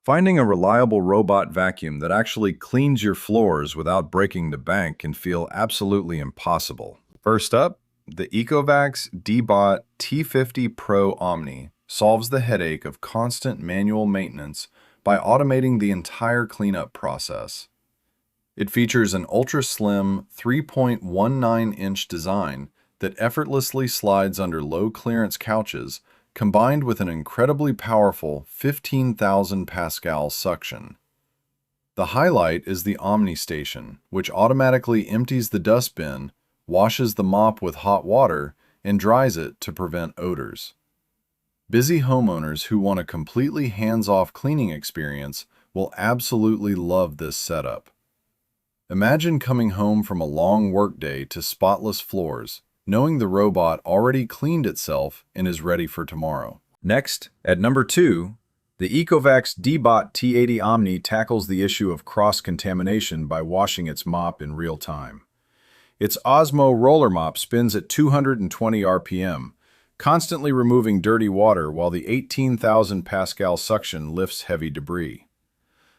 Finding a reliable robot vacuum that actually cleans your floors without breaking the bank can feel absolutely impossible. First up, the ECOVACS DEEBOT T50 Pro Omni solves the headache of constant manual maintenance by automating the entire cleanup process. It features an ultra-slim 3.19-inch design that effortlessly slides under low-clearance couches, combined with an incredibly powerful 15,000 Pascal suction. The highlight is the Omni station, which automatically empties the dustbin, washes the mop with hot water, and dries it to prevent odors. Busy homeowners who want a completely hands-off cleaning experience will absolutely love this setup. Imagine coming home from a long workday to spotless floors, knowing the robot already cleaned itself and is ready for tomorrow. Next, at number 2, the ECOVACS DEEBOT T80 Omni tackles the issue of cross-contamination by washing its mop in real time. Its Osmo roller mop spins at 220 RPM, constantly removing dirty water while the 18,000 Pascal suction lifts heavy debris.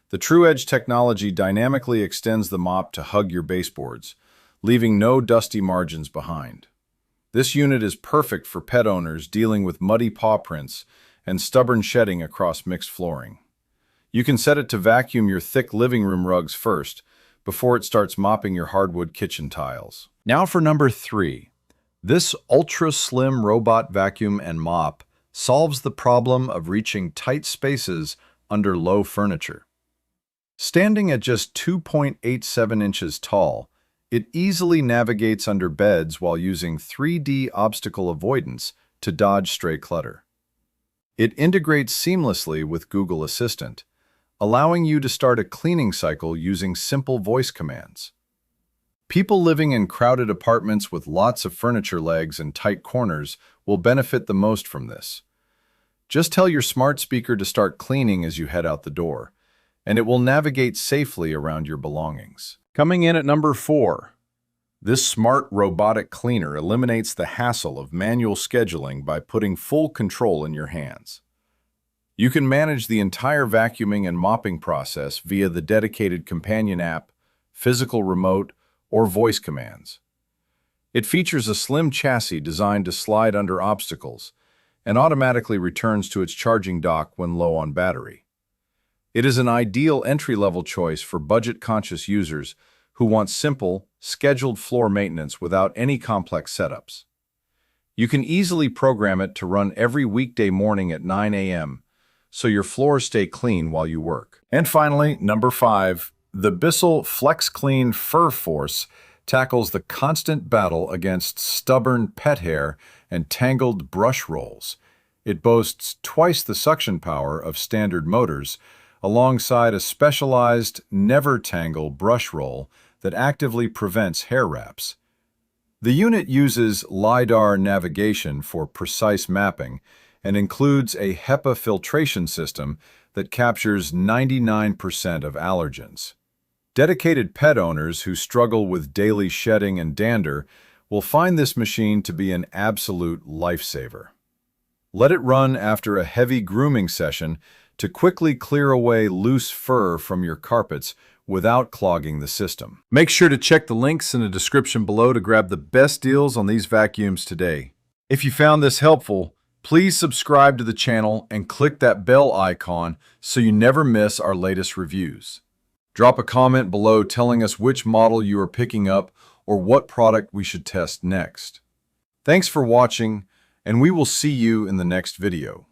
The TrueEdge technology dynamically extends the mop to hug your baseboards, leaving no dusty margins behind. This unit is perfect for pet owners dealing with muddy paw prints and stubborn shedding across mixed flooring. You can set it to vacuum your thick living room rugs first, before it starts mopping your hardwood kitchen tiles. Now for number 3. This ultra-slim robot vacuum and mop solves the problem of reaching tight spaces under low furniture. Standing at just 2.87 inches tall, it easily navigates under beds while using 3D obstacle avoidance to dodge stray clutter. It integrates seamlessly with Google Assistant, allowing you to start a cleaning cycle using simple voice commands. People living in crowded apartments with lots of furniture legs and tight corners will benefit the most from this. Just tell your smart speaker to start cleaning as you head out the door, and it will navigate safely around your belongings. Coming in at number 4, this smart robotic cleaner eliminates the hassle of manual scheduling by putting full control in your hands. You can manage the entire vacuuming and mopping process via the dedicated companion app, physical remote, or voice commands. It features a slim chassis designed to slide under obstacles and automatically returns to its charging dock when low on battery. It is an ideal entry-level choice for budget-conscious users who want simple, scheduled floor maintenance without any complex setups. You can easily program it to run every weekday morning at 9 a.m., so your floors stay clean while you work. And finally, number 5, the Bissell FlexClean FurForce tackles the constant battle against stubborn pet hair and tangled brush rolls. It boasts twice the suction power of standard motors, alongside a specialized never-tangle brush roll that actively prevents hair wraps. The unit uses LiDAR navigation for precise mapping and includes a HEPA filtration system that captures 99% of allergens. Dedicated pet owners who struggle with daily shedding and dander will find this machine to be an absolute lifesaver. Let it run after a heavy grooming session to quickly clear away loose fur from your carpets without clogging the system. Make sure to check the links in the description below to grab the best deals on these vacuums today. If you found this helpful, please subscribe to the channel and click that bell icon so you never miss our latest reviews. Drop a comment below telling us which model you are picking up or what product we should test next. Thanks for watching, and we will see you in the next video.